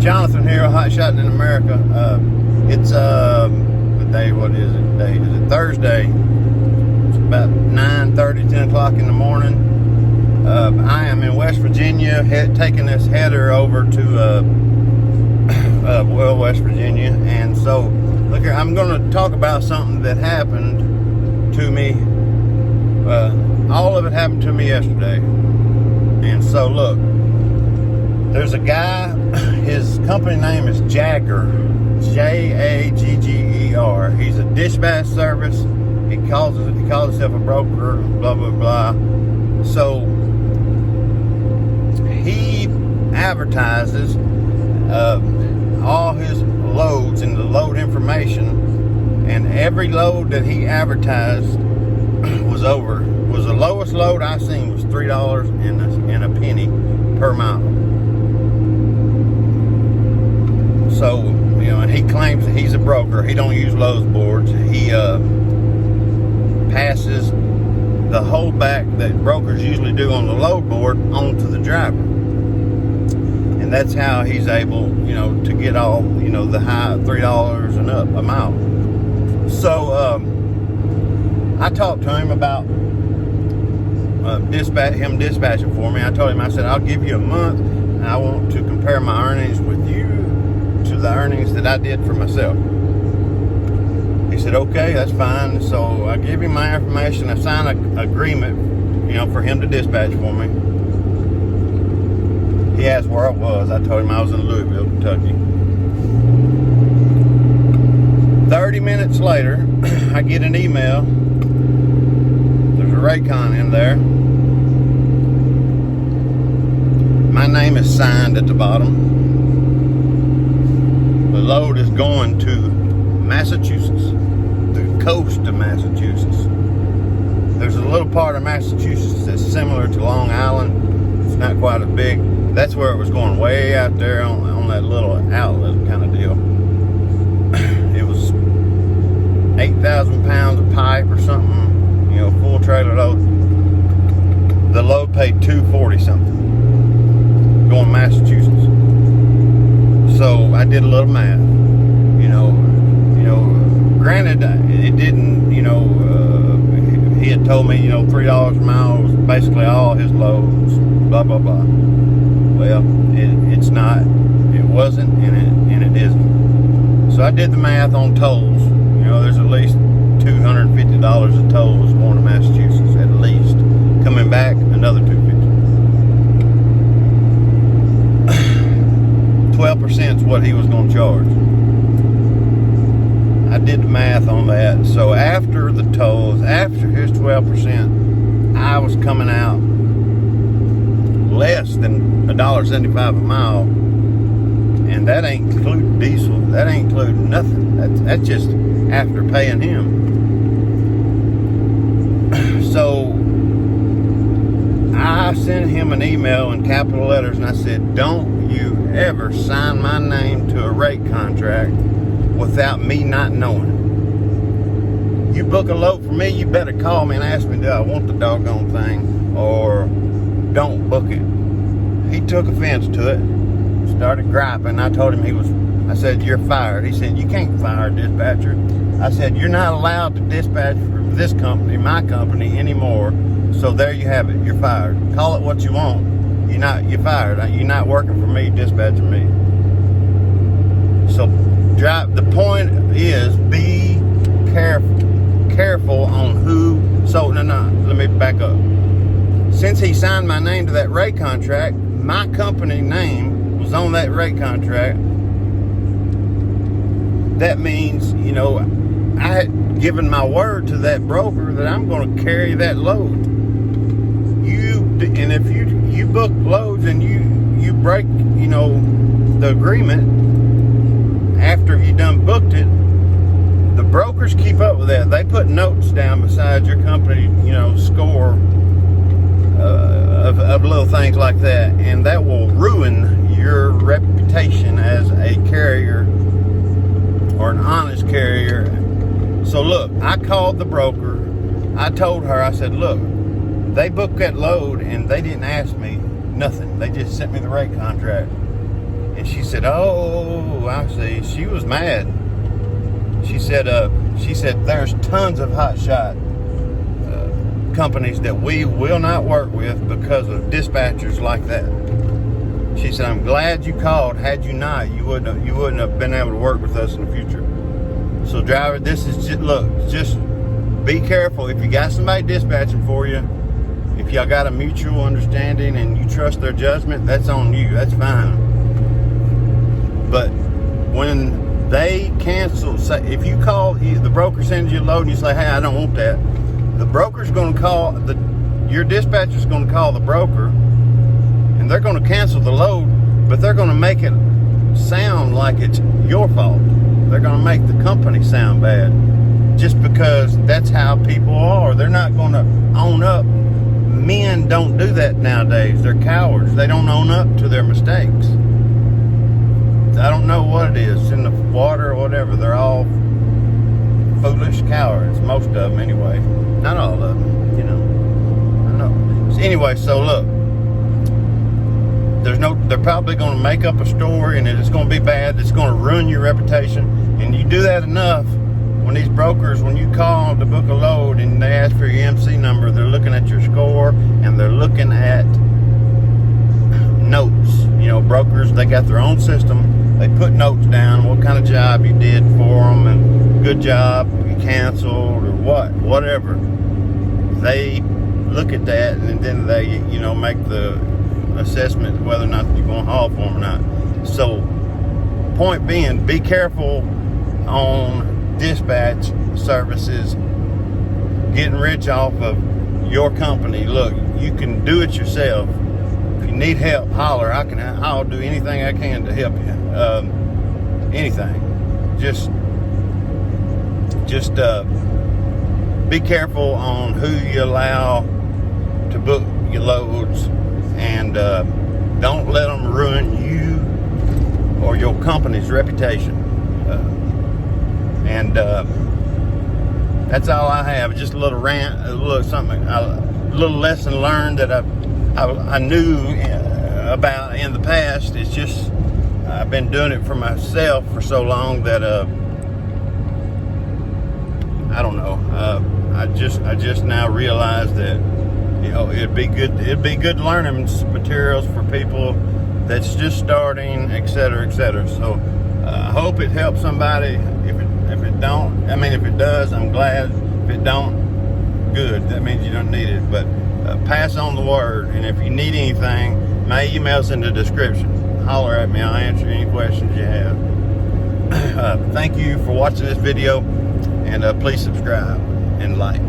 Jonathan here, Hotshot in America. It's the day. What is it? Day is it Thursday? It's about 9:30, 10 o'clock in the morning. I am in West Virginia, taking this header over to West Virginia, and so look here. I'm going to talk about something that happened to me. All of it happened to me yesterday, and so look. There's a guy, his company name is Jagger, Jagger. He's a dispatch service. He calls himself a broker, blah, blah, blah. So he advertises all his loads and the load information, and every load that he advertised was the lowest load I seen was $3 and a penny per mile. So, you know, and he claims that he's a broker. He don't use load boards. He passes the holdback that brokers usually do on the load board onto the driver. And that's how he's able, you know, to get all, you know, the high $3 and up a mile. So, I talked to him about him dispatching for me. I told him, I said, I'll give you a month, and I want to compare my earnings with you to the earnings that I did for myself. He said, okay, that's fine. So I gave him my information. I signed an agreement, you know, for him to dispatch for me. He asked where I was. I told him I was in Louisville, Kentucky. 30 minutes later, I get an email. There's a Raycon in there. My name is signed at the bottom. The load is going to Massachusetts, the coast of Massachusetts. There's a little part of Massachusetts that's similar to Long Island. It's not quite as big. That's where it was going, way out there on that little outlet kind of deal. It was 8,000 pounds of pipe or something, you know, full trailer load. The load paid $240 something, going Massachusetts. So I did a little math, you know, granted it didn't, you know, he had told me, you know, $3 a mile was basically all his loads, blah, blah, blah. Well, it's not, it wasn't, and it isn't. So I did the math on tolls. You know, there's at least $250 of tolls going to Massachusetts, at least. Coming back, another $250. 12% is what he was going to charge. I did the math on that. So after the tolls, after his 12%, I was coming out less than $1.75 a mile, and that ain't including diesel. That ain't including nothing. That's just after paying him. So I sent him an email in capital letters, and I said, don't you ever sign my name to a rate contract without me not knowing. You book a load for me, you better call me and ask me, do I want the doggone thing, or don't book it. He took offense to it, started griping. I told him I said, you're fired. He said, you can't fire a dispatcher. I said, you're not allowed to dispatch for this company, my company, anymore. So there you have it. You're fired. Call it what you want. You're fired. You're not working for me, dispatching me. So the point is, be careful on who. So no, let me back up. Since he signed my name to that rate contract, my company name was on that rate contract. That means, you know, I had given my word to that broker that I'm going to carry that load. And if you book loads and you break, you know, the agreement after you done booked it, the brokers keep up with that. They put notes down beside your company, you know, score of little things like that, and that will ruin your reputation as a carrier or an honest carrier. So look, I called the broker. I told her, I said, look, they booked that load and they didn't ask me nothing. They just sent me the rate contract. And she said, oh, I see. She was mad. She said there's tons of hotshot companies that we will not work with because of dispatchers like that. She said, I'm glad you called. Had you not, you wouldn't have been able to work with us in the future. So driver, this is just, look, just be careful. If you got somebody dispatching for you, if y'all got a mutual understanding and you trust their judgment, that's on you. That's fine. But when they cancel, say, if you call, the broker sends you a load and you say, hey, I don't want that, the broker's going to call, your dispatcher's going to call the broker, and they're going to cancel the load, but they're going to make it sound like it's your fault. They're going to make the company sound bad just because that's how people are. They're not going to own up. Men don't do that nowadays. They're cowards. They don't own up to their mistakes. I don't know what it is, in the water or whatever. They're all foolish cowards, most of them anyway. Not all of them, you know. I know. So anyway, so look, they're probably going to make up a story and it's going to be bad. It's going to ruin your reputation. And you do that enough, when these brokers, when you call to book a load and they ask for your MC number, they're looking at your score and they're looking at notes. You know, brokers, they got their own system. They put notes down, what kind of job you did for them, and good job, you canceled, or whatever. They look at that, and then they, you know, make the assessment whether or not you're going to haul for them or not. So, point being, be careful on dispatch services getting rich off of your company. Look, you can do it yourself. If you need help, holler. I'll do anything I can to help you. Anything. Just be careful on who you allow to book your loads, and don't let them ruin you or your company's reputation. That's all I have. Just a little rant, a little lesson learned that I knew about in the past. It's just I've been doing it for myself for so long that I don't know. I just now realized that, you know, it'd be good learning materials for people that's just starting, etc., etc. So I hope it helps somebody. If it don't, I mean, if it does, I'm glad. If it don't, good. That means you don't need it. But pass on the word. And if you need anything, my email's in the description. Holler at me. I'll answer any questions you have. Thank you for watching this video, and please subscribe and like.